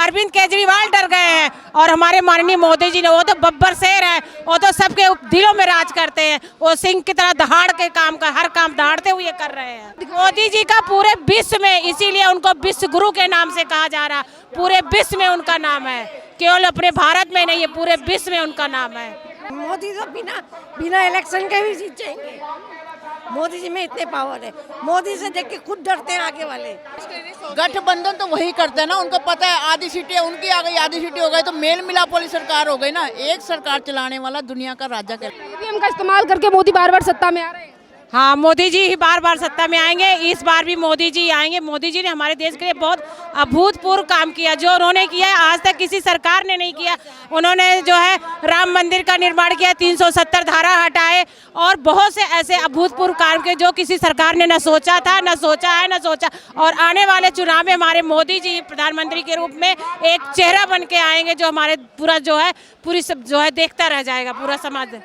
अरविंद केजरीवाल डर गए हैं और हमारे माननीय मोदी जी ने, वो तो बब्बर शेर है, वो तो सबके दिलों में राज करते हैं। वो सिंह की तरह दहाड़ के काम का हर काम दहाड़ते हुए कर रहे हैं। मोदी जी का पूरे विश्व में, इसीलिए उनको विश्व गुरु के नाम से कहा जा रहा, पूरे विश्व में उनका नाम है, केवल अपने भारत में नहीं है, पूरे विश्व में उनका नाम है। मोदी तो बिना इलेक्शन के भी जीत जाएंगे। मोदी जी में इतने पावर है, मोदी से देख के खुद डरते हैं आगे वाले। गठबंधन तो वही करते हैं ना, उनको पता है आधी सीटें उनकी आ गई, आधी सीटें हो गई तो मेल मिलाप वाली सरकार हो गई ना। एक सरकार चलाने वाला दुनिया का राजा कर। ईवीएम का इस्तेमाल करके मोदी बार बार सत्ता में आ रहे हैं। हाँ, मोदी जी ही बार बार सत्ता में आएंगे, इस बार भी मोदी जी आएंगे। मोदी जी ने हमारे देश के लिए बहुत अभूतपूर्व काम किया, जो उन्होंने किया है आज तक किसी सरकार ने नहीं किया। उन्होंने जो है राम मंदिर का निर्माण किया, 370 धारा हटाए और बहुत से ऐसे अभूतपूर्व काम किए जो किसी सरकार ने न सोचा था, न सोचा है, न सोचा। और आने वाले चुनाव में हमारे मोदी जी प्रधानमंत्री के रूप में एक चेहरा बन के आएंगे, जो हमारे पूरा जो है पूरी सब जो है देखता रह जाएगा पूरा समाज।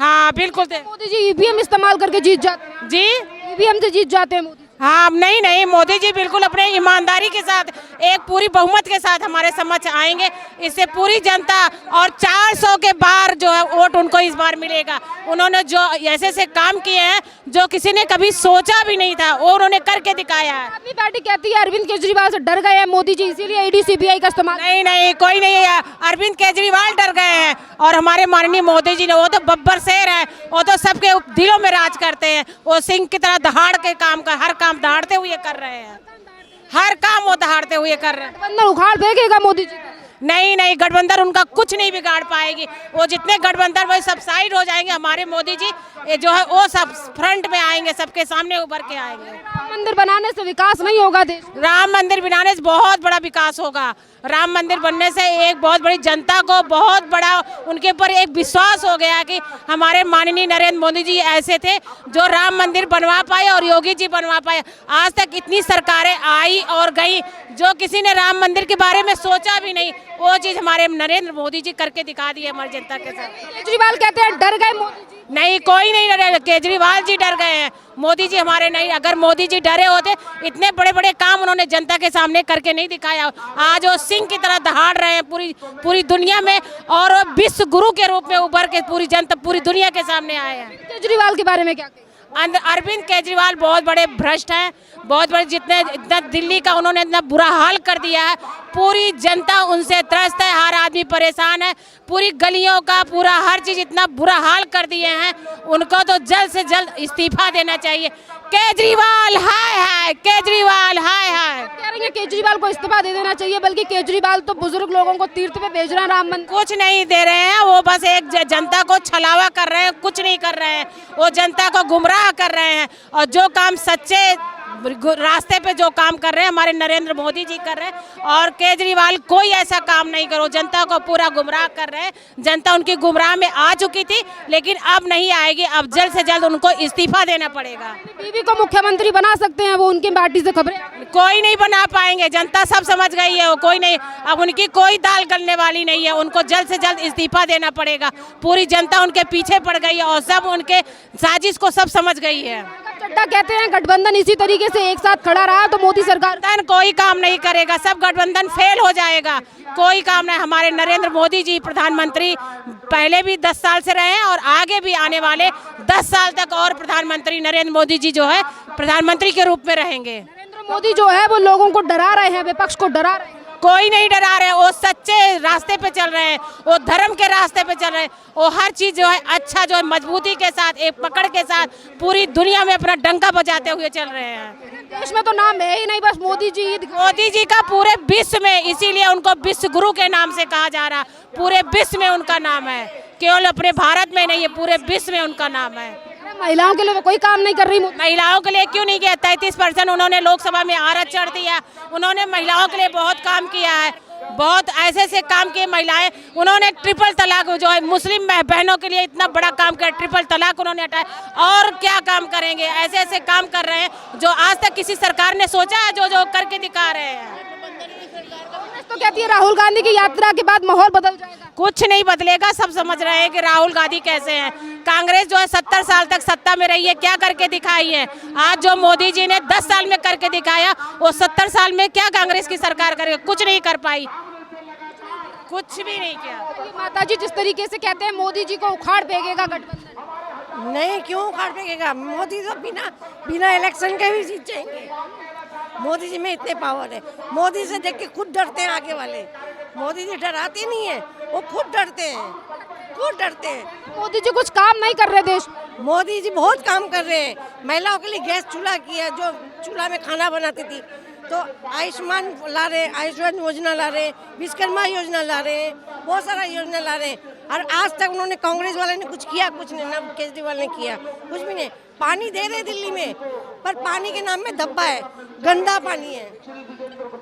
हाँ बिल्कुल। मोदी जी ईवीएम इस्तेमाल करके जीत जाते हैं। जी, ईवीएम से जीत जाते हैं मोदी। हाँ नहीं, मोदी जी बिल्कुल अपने ईमानदारी के साथ एक पूरी बहुमत के साथ हमारे समक्ष आएंगे। इससे पूरी जनता और 400 के बार जो है वोट उनको इस बार मिलेगा। उन्होंने जो ऐसे ऐसे काम किए हैं जो किसी ने कभी सोचा भी नहीं था, और उन्होंने करके दिखाया है। अपनी पार्टी कहती है अरविंद केजरीवाल से डर गए हैं मोदी जी, इसीलिए ईडी सीबीआई का इस्तेमाल। नहीं, कोई नहीं है। अरविंद केजरीवाल डर गए हैं और हमारे माननीय मोदी जी ने, वो तो बब्बर शेर है, वो तो सबके दिलों में राज करते हैं। वो सिंह की तरह दहाड़ के काम का हर काम दहाड़ते हुए कर रहे हैं, हर काम वो दहाड़ते हुए कर रहे हैं। गठबंधन उखाड़ देगा मोदी जी। नहीं, गठबंधन उनका कुछ नहीं बिगाड़ पाएगी। वो जितने गठबंधन वही सब साइड हो जाएंगे। हमारे मोदी जी जो है वो सब फ्रंट में आएंगे, सबके सामने उभर के आएंगे। राम मंदिर बनाने से विकास नहीं होगा देश। राम मंदिर बनाने से बहुत बड़ा विकास होगा। राम मंदिर बनने से एक बहुत बड़ी जनता को बहुत बड़ा उनके ऊपर एक विश्वास हो गया कि हमारे माननीय नरेंद्र मोदी जी ऐसे थे जो राम मंदिर बनवा पाए और योगी जी बनवा पाए। आज तक इतनी सरकारें आई और गई, जो किसी ने राम मंदिर के बारे में सोचा भी नहीं, वो चीज़ हमारे नरेंद्र मोदी जी करके दिखा दी है हमारी जनता के साथ। केजरीवाल कहते हैं डर गए मोदी जी। नहीं, कोई नहीं डरे, केजरीवाल जी डर गए हैं, मोदी जी हमारे नहीं। अगर मोदी जी डरे होते, इतने बड़े बड़े काम उन्होंने जनता के सामने करके नहीं दिखाया। आज वो सिंह की तरह दहाड़ रहे हैं पूरी दुनिया में, और वो विश्व गुरु के रूप में उभर के पूरी जनता पूरी दुनिया के सामने आए हैं। केजरीवाल के बारे में क्या कहें? अरविंद केजरीवाल बहुत बड़े भ्रष्ट हैं, बहुत बड़े, इतना दिल्ली का उन्होंने इतना बुरा हाल कर दिया है। पूरी जनता उनसे त्रस्त है, हर आदमी परेशान है। पूरी गलियों का पूरा हर चीज इतना बुरा हाल कर दिए हैं, उनको तो जल्द से जल्द इस्तीफा देना चाहिए। केजरीवाल हाय, केजरीवाल हाय। कह रही है केजरीवाल को इस्तीफा दे देना चाहिए, बल्कि केजरीवाल तो बुजुर्ग लोगों को तीर्थ पे भेज रहे हैं राम मंदिर। कुछ नहीं दे रहे हैं, वो बस एक जनता को छलावा कर रहे हैं, कुछ नहीं कर रहे हैं। वो जनता को गुमराह कर रहे हैं, और जो काम सच्चे रास्ते पे जो काम कर रहे हैं हमारे नरेंद्र मोदी जी कर रहे हैं। और केजरीवाल कोई ऐसा काम नहीं करो, जनता को पूरा गुमराह कर रहे हैं। जनता उनकी गुमराह में आ चुकी थी, लेकिन अब नहीं आएगी। अब जल्द से जल्द उनको इस्तीफा देना पड़ेगा। बीवी को मुख्यमंत्री बना सकते हैं, वो उनकी पार्टी से खबरें। कोई नहीं बना पाएंगे, जनता सब समझ गई है। वो कोई नहीं, अब उनकी कोई दाल गलने वाली नहीं है। उनको जल्द से जल्द इस्तीफा देना पड़ेगा। पूरी जनता उनके पीछे पड़ गई है और सब उनके साजिश को सब समझ गई है। चड्डा कहते हैं गठबंधन इसी तरीके से एक साथ खड़ा रहा तो मोदी सरकार कोई काम नहीं करेगा, सब गठबंधन फेल हो जाएगा। कोई काम नहीं। हमारे नरेंद्र मोदी जी प्रधानमंत्री पहले भी 10 साल से रहे हैं और आगे भी आने वाले 10 साल तक और प्रधानमंत्री नरेंद्र मोदी जी जो है प्रधानमंत्री के रूप में रहेंगे। नरेंद्र मोदी जो है वो लोगों को डरा रहे हैं, विपक्ष को डरा रहे हैं। कोई नहीं डरा रहे, वो सच्चे रास्ते पे चल रहे हैं, वो धर्म के रास्ते पे चल रहे हैं। वो हर चीज जो है अच्छा, जो है मजबूती के साथ, एक पकड़ के साथ पूरी दुनिया में अपना डंका बजाते हुए चल रहे हैं। देश में तो नाम है ही नहीं, बस मोदी जी का पूरे विश्व में, इसीलिए उनको विश्व गुरु के नाम से कहा जा रहा। पूरे विश्व में उनका नाम है, केवल अपने भारत में नहीं है, पूरे विश्व में उनका नाम है। महिलाओं के लिए वो कोई काम नहीं कर रही। महिलाओं के लिए क्यों नहीं किया? 33% उन्होंने लोकसभा में आरक्षण दिया। उन्होंने महिलाओं के लिए बहुत काम किया है, बहुत ऐसे ऐसे काम किए महिलाएं। उन्होंने ट्रिपल तलाक जो है मुस्लिम बहनों के लिए इतना बड़ा काम किया, ट्रिपल तलाक उन्होंने हटाया। और क्या काम करेंगे? ऐसे ऐसे काम कर रहे हैं जो आज तक किसी सरकार ने सोचा है, जो करके दिखा रहे हैं। तो कहती है राहुल गांधी की यात्रा के बाद माहौल बदल जाएगा। कुछ नहीं बदलेगा, सब समझ रहे हैं कि राहुल गांधी कैसे हैं। कांग्रेस जो है 70 साल तक सत्ता में रही है, क्या करके दिखाई है? आज जो मोदी जी ने 10 साल में करके दिखाया, वो 70 साल में क्या कांग्रेस की सरकार करेगी? कुछ नहीं कर पाई। कुछ भी नहीं किया। ये माता जी जिस तरीके से कहते हैं मोदी जी को उखाड़ फेंकेगा गठबंधन, नहीं, क्यों उखाड़ फेंकेगा? मोदी तो बिना बिना इलेक्शन के भी जीत जाएंगे। मोदी जी में इतने पावर है। मोदी से देख के खुद डरते हैं आगे वाले। मोदी जी डराते नहीं है, वो खुद डरते हैं, खुद डरते हैं। मोदी जी कुछ काम नहीं कर रहे देश में। मोदी जी बहुत काम कर रहे हैं। महिलाओं के लिए गैस चूल्हा किया, जो चूल्हा में खाना बनाती थी, तो आयुष्मान ला रहे, आयुष्मान योजना ला रहे, विश्वकर्मा योजना ला रहे, बहुत सारा योजना ला रहे। और आज तक उन्होंने, कांग्रेस वाले ने कुछ किया? कुछ नहीं। ना केजरीवाल ने किया, कुछ भी नहीं। पानी दे रहे दिल्ली में, पर पानी के नाम में धब्बा है, गंदा पानी है,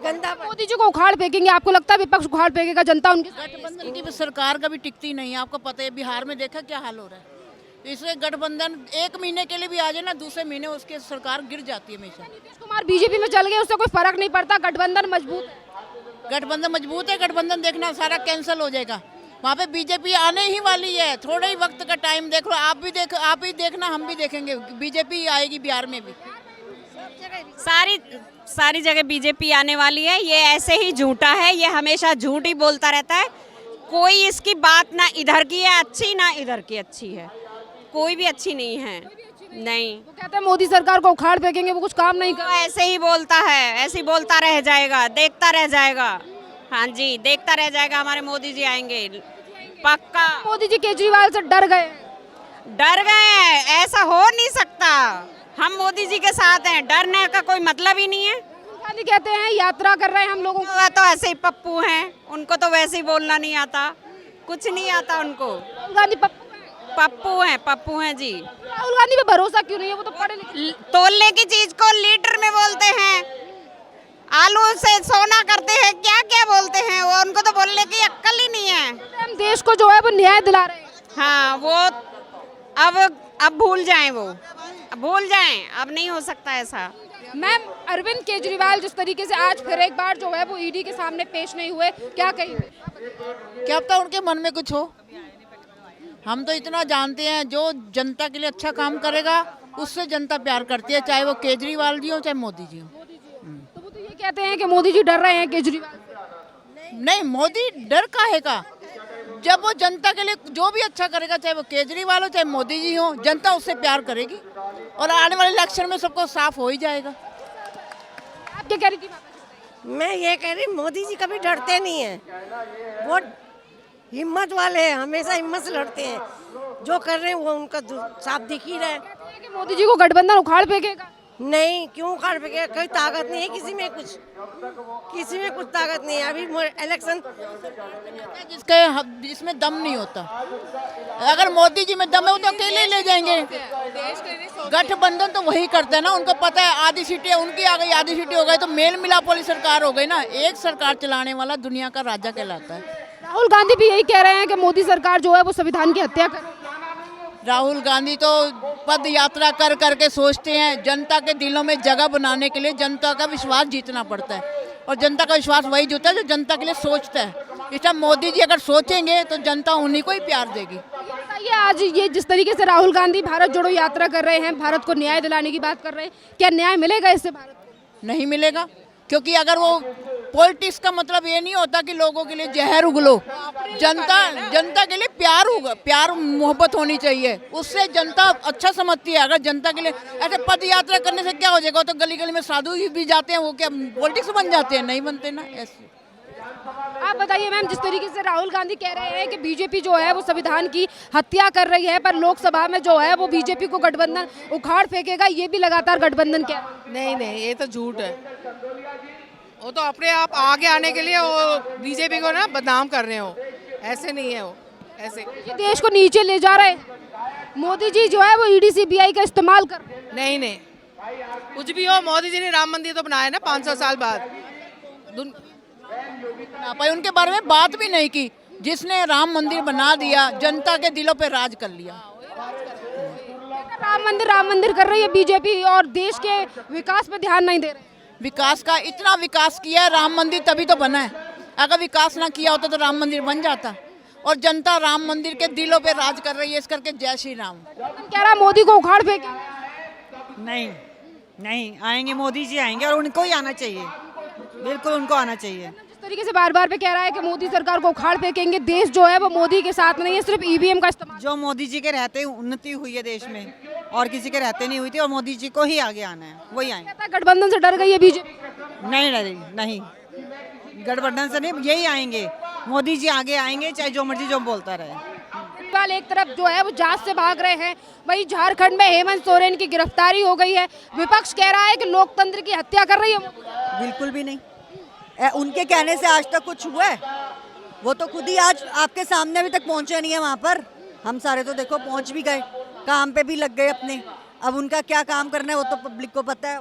गंदा पानी। मोदी जी को उखाड़ फेंकेंगे, आपको लगता है विपक्ष उखाड़ फेंकेगा, जनता उनके गठबंधन की भी सरकार कभी टिकती नहीं है। आपको पता है बिहार में देखा क्या हाल हो रहा है। इसलिए गठबंधन एक महीने के लिए भी आ जाए ना, दूसरे महीने उसकी सरकार गिर जाती है हमेशा। नीतीश कुमार बीजेपी में चल गए, उससे कोई फर्क नहीं पड़ता, गठबंधन मजबूत है। गठबंधन मजबूत है, गठबंधन देखना सारा कैंसिल हो जाएगा। वहाँ पे बीजेपी आने ही वाली है, थोड़े ही वक्त का टाइम देख लो। आप ही देखना, हम भी देखेंगे, बीजेपी आएगी बिहार में भी। सारी जगह बीजेपी आने वाली है। ये ऐसे ही झूठा है, ये हमेशा झूठ ही बोलता रहता है। कोई इसकी बात ना इधर की है अच्छी, ना इधर की अच्छी है, कोई भी अच्छी नहीं है। नहीं, वो कहते हैं मोदी सरकार को उखाड़ फेंकेंगे, वो कुछ काम नहीं कर। वो ऐसे ही बोलता है, ऐसे ही बोलता रह जाएगा, देखता रह जाएगा। हाँ जी, देखता रह जाएगा। हमारे मोदी जी आएंगे पक्का। मोदी जी केजरीवाल से डर गए। डर गए हैं, ऐसा हो नहीं सकता। हम मोदी जी के साथ हैं, डरने का कोई मतलब ही नहीं है। गांधी कहते हैं यात्रा कर रहे हैं हम लोगों को। वह तो ऐसे ही पप्पू हैं, उनको तो वैसे ही बोलना नहीं आता, कुछ नहीं आता उनको। राहुल गांधी पप्पू हैं जी। राहुल गांधी पे भरोसा क्यों नहीं है? वो तो पढ़े लिखे। तोलने की चीज को लीटर में बोलते हैं, आलू से सोना करते हैं, क्या क्या बोलते हैं वो। उनको तो बोलने की अक्ल ही नहीं है। हम देश को जो है वो न्याय दिला रहे हैं। हाँ, वो अब भूल जाएं, वो अब भूल जाएं, अब नहीं हो सकता ऐसा। मैम, अरविंद केजरीवाल जिस तरीके से आज फिर एक बार जो है वो ईडी के सामने पेश नहीं हुए, क्या कहेंगे? क्या पता उनके मन में कुछ हो। हम तो इतना जानते हैं, जो जनता के लिए अच्छा काम करेगा उससे जनता प्यार करती है, चाहे वो केजरीवाल जी हो चाहे मोदी जी हो। तो वो तो ये कहते हैं कि मोदी जी डर रहे हैं केजरीवाल से। नहीं, मोदी डर काहे का? जब वो जनता के लिए जो भी अच्छा करेगा, चाहे वो केजरीवाल हो चाहे मोदी जी हो, जनता उससे प्यार करेगी और आने वाले इलेक्शन में सबको साफ हो ही जाएगा। आप क्या कह रही थी माता जी? मैं ये कह रही, मोदी जी कभी डरते नहीं है, वो हिम्मत वाले हैं, हमेशा हिम्मत से लड़ते हैं। जो कर रहे हैं वो उनका साफ दिख ही रहा है। कहते हैं कि मोदी जी को गठबंधन उखाड़ फेंकेगा। नहीं, क्यों उखाड़ फेंकेगा? कोई ताकत नहीं है किसी में, किसी में कुछ ताकत नहीं है। अभी इलेक्शन जिसमें दम नहीं होता। अगर मोदी जी में दम है वो तो अकेले ले जाएंगे। गठबंधन तो वही करते हैं ना, उनको पता है आधी सीटें उनकी आ गई, आधी सीटें हो गई तो मेल मिलाप वाली सरकार हो गई ना। एक सरकार चलाने वाला दुनिया का राजा कहलाता है। राहुल गांधी भी यही कह रहे हैं कि मोदी सरकार जो है वो संविधान की हत्या कर। राहुल गांधी तो पद यात्रा कर करके सोचते हैं, जनता के दिलों में जगह बनाने के लिए जनता का विश्वास जीतना पड़ता है, और जनता का विश्वास वही जीतता है जो जनता के लिए सोचता है। इसलिए मोदी जी अगर सोचेंगे तो जनता उन्हीं को ही प्यार देगी। बताइए, आज ये जिस तरीके से राहुल गांधी भारत जोड़ो यात्रा कर रहे हैं, भारत को न्याय दिलाने की बात कर रहे हैं, क्या न्याय मिलेगा इससे भारत को? नहीं मिलेगा, क्योंकि अगर वो पॉलिटिक्स का मतलब ये नहीं होता कि लोगों के लिए जहर उगलो। जनता के लिए प्यार मोहब्बत होनी चाहिए, उससे जनता अच्छा समझती है। अगर जनता के लिए ऐसे पद यात्रा करने से क्या हो जाएगा? तो गली गली में साधु भी जाते हैं, वो क्या पॉलिटिक्स बन जाते हैं? नहीं बनते ना ऐसे। आप बताइए मैम, जिस तरीके से राहुल गांधी कह रहे हैं कि बीजेपी जो है वो संविधान की हत्या कर रही है, पर लोकसभा में जो है वो बीजेपी को गठबंधन उखाड़ फेंकेगा, ये भी लगातार गठबंधन क्या? नहीं, ये तो झूठ है। वो तो अपने आप आगे आने के लिए वो बीजेपी को ना बदनाम कर रहे हो, ऐसे नहीं है वो, ऐसे ये देश को नीचे ले जा रहे हैं। मोदी जी जो है वो ईडी सीबीआई का इस्तेमाल कर रहे हैं। नहीं, कुछ भी हो, मोदी जी ने राम मंदिर तो बनाया ना 500 साल बाद। उनके बारे में बात भी नहीं की। जिसने राम मंदिर बना दिया, जनता के दिलों पे राज कर लिया। राम मंदिर कर रही है बीजेपी और देश के विकास पे ध्यान नहीं दे रहे। विकास का इतना विकास किया है, राम मंदिर तभी तो बना है। अगर विकास ना किया होता तो राम मंदिर बन जाता। और जनता राम मंदिर के दिलों पे राज कर रही है, इस करके जय श्री राम। कह रहा मोदी को उखाड़ फेंके। नहीं आएंगे, मोदी जी आएंगे और उनको ही आना चाहिए, बिल्कुल उनको आना चाहिए। जिस तरीके से बार बार पे कह रहा है कि मोदी सरकार को उखाड़ फेंकेंगे, देश जो है वो मोदी के साथ नहीं है, सिर्फ ईवीएम का इस्तेमाल। जो मोदी जी के रहते उन्नति हुई है देश में, और किसी के रहते नहीं हुई थी, और मोदी जी को ही आगे आना है, वही आएंगे। कहता है गठबंधन से डर गई है बीजेपी। नहीं डरी, नहीं, गठबंधन से नहीं, यही आएंगे, मोदी जी आगे आएंगे, चाहे जो मर्जी जो बोलता रहे। केजरीवाल एक तरफ जो है वो जांच से भाग रहे हैं, वहीं झारखंड में हेमंत सोरेन की गिरफ्तारी हो गई है। विपक्ष कह रहा है कि लोकतंत्र की हत्या कर रही है मोदी सरकार। बिल्कुल भी नहीं, उनके कहने से आज तक कुछ हुआ है? वो तो खुद ही आज आपके सामने अभी तक पहुंचे नहीं है वहाँ पर। हम सारे तो देखो पहुंच भी गए, काम पे भी लग गए अपने। अब उनका क्या काम करना है वो तो पब्लिक को पता है।